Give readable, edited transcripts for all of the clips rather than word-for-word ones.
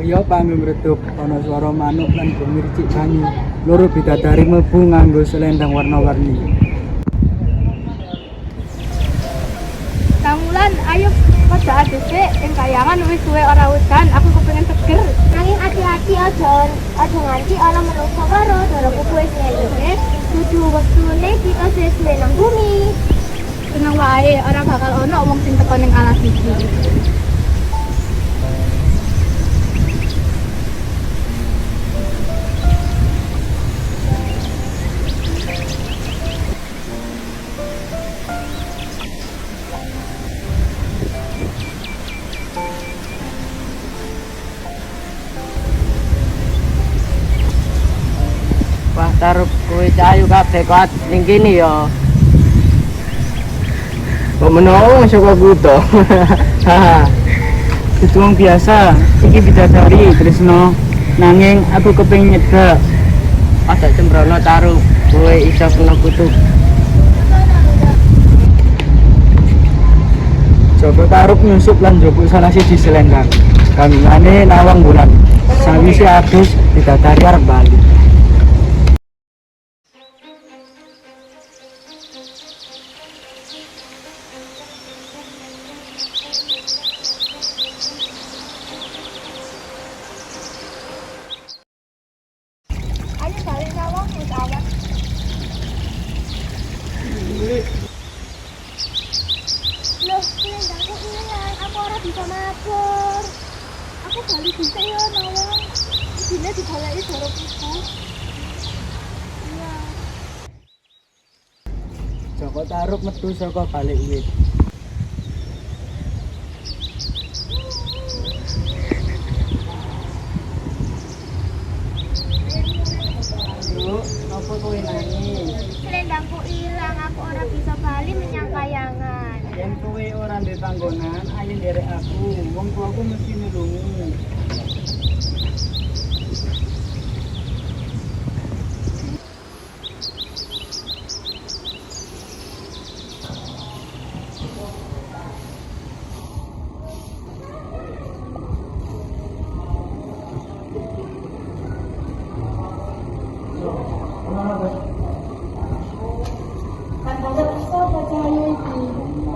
Iya panggung redup ana swara manuk lan gemircik banyu. Loro bidadari mlebu nganggo selendang warna-warni. Kamulan, ayo padha dhisik ing kayangan wis suwe ora udan, aku kepengin seger. Nanging hati-hati aja nganti ana menungso karo doroku wis ngendheke dudu wektune kita suwe nang bumi. Tenang wae, ora bakal ono wong sing teko ning alas iki. Wah, taruh kowe cahayu kabeh kuat ning kene ya. Kok menawa saka buta. Itu wong biasa, iki bidadari Tresno. Nanging aku kepengin nyegah. Aja sembrono taruh kowe iso kena kutuk. Joko Tarub nyusup lan njupuk salah siji selendang. Kamingane nawang bulan. Sawise adus bidadari arep bali. Ayo balik nawang wis awan. Loh, selendangku ilang, aku ora bisa matur. Aku balik bisa ya nawang. Dine dibaleki doroku. Iya. Joko Tarub metu saka balik wit. Yuk, apa kowe nangis? Selendangku ilang, aku ora bisa bali menyang kayangan. Yen kowe ora ndek panggonan, ayo nderek aku. Wong tuaku mesti nulungi.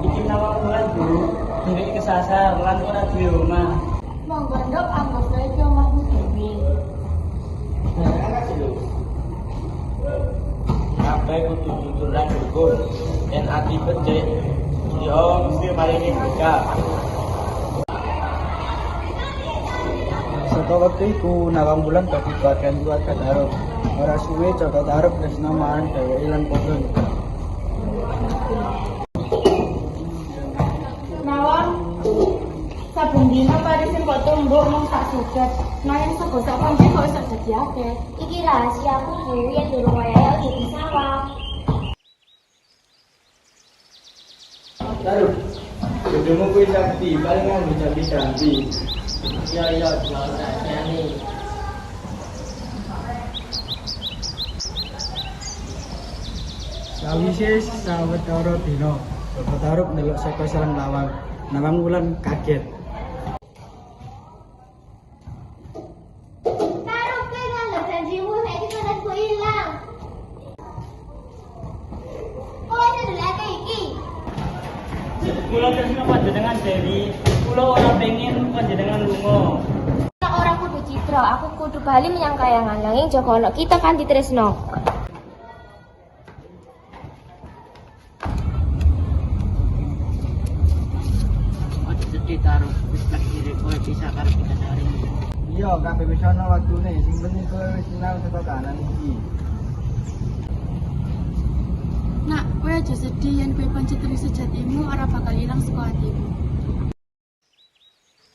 Iki nawang bulan, Bu. Nderek kesasar lan ora duwe omah. Monggo ndok anggap wae ki omahmu dhewe. Kabeh kudu jujur lan rukun. Yen ati becik, yo mesti paringi berkah. Saka wektu iku nawang bulan dadi bagian keluarga Tarub. Ora suwe Joko Tarub tresno marang dheweke lan padha nikah. Nawang, saben dina paris sing kok tumbuk mung sak suket. Nanging sego sak panci kok iso dadi akeh. Iki rahasiaku Bu, yen durung wayahe dadi sawang. Tarub, bojomu kuwi sakti, paling nganggo jampi-jampi. Iya, jual sakjane. Sawise sawetara dina, Joko Tarub ndelok saka sareng lawang. Nawang wulan kaget. Taruh kowe nganggep janjimu saiki selendangku ilang. Kowe ndeleke iki. Kula tresno panjenengan Dewi. Kula ora pengin panjenengan lunga. Ora kudu citra, aku kudu bali menyang kayangan. Nanging jaga ana kita kan ditresno. Aja sedih taruh wis takdire kowe bisa karo bidadari. Iya, kabeh wis ana waktune, sing penting kowe wis sinau saka kanan iki. Nak, kowe aja sedih yen kowe pancetri sejatimu ora bakal ilang saka atimu.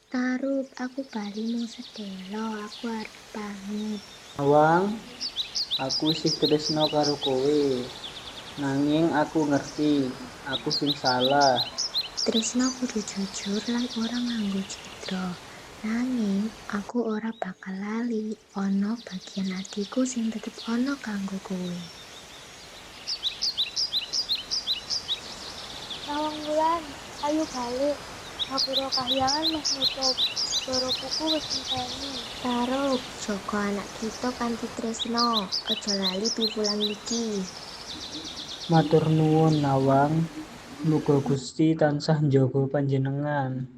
Tarub, aku bali mung sedelo, aku arep pamit. Nawang, aku sih tresno karo kowe. Nanging aku ngerti, aku sing salah. Tresno kudu jujur lan ora nganggo citra. Nanging aku ora bakal lali ana bagian atiku sing tetep ana kanggo kowe. Nawang bulan, ayo balik. Gapura kahyangan mas nutup. Loro buku wis ngenteni. Taruh Joko anak kita kanthi tresno. Aja lali piwulan iki. Matur nuwun Nawang. Muga Gusti tansah njaga panjenengan.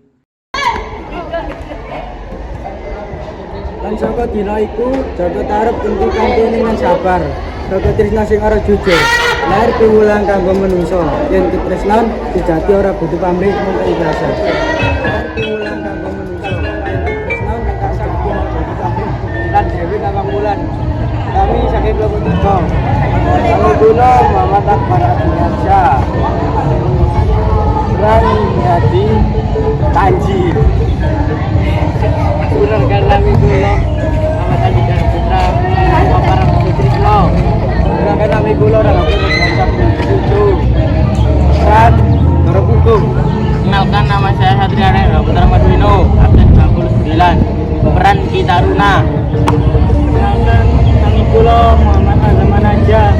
Lan saka dina iku Joko tarep enti kanthi dengan sabar. Jaga tresna sing ora jujur. Lahir piwulang kanggo menungso. Yen ketresnan sejati ora butuh pamrih mung keikhlasan. Lahir piwulang kanggo menungso. Yen ketresnan sejati ora butuh pamrih lan Dewi Nawang Wulan. Kami saking Lombok. Kami guna Muhammad Akbar Abdinsyah. Berani hati Tanji. Sunarkan kami gula Muhammad Andika Putra Para Putri Lo. Sunarkan kami gula Raga Cucu Rat Dorok Hukum. Kenalkan nama saya Satria Reno Putra Madwino, absen 99, pemeran Ki Taruna. Kenalkan kami gula Muhammad Azaman Aja,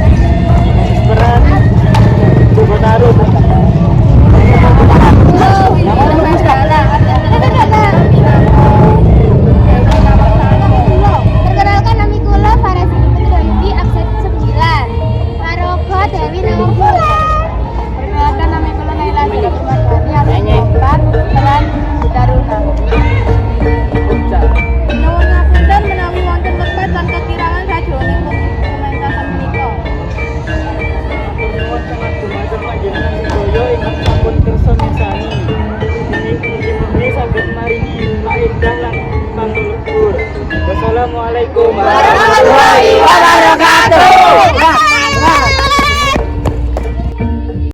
pemeran Coba Tarut. Perkenalkan nami kula Farasi Putri absen 9. Paraga Dewi Nawang Wulan. Perkenalkan nama kula Naila Sari absen 4, peran Taruna. Nyuwun ngapunten menawi wonten lepat lan kekurangan sajroning pementasan menika. Nuwun sangat dumateng panjenengan sedaya ingkang sampun kersa mirsani. Ini saged maringi faedah lan pangluhur. Wassalamualaikum warahmatullahi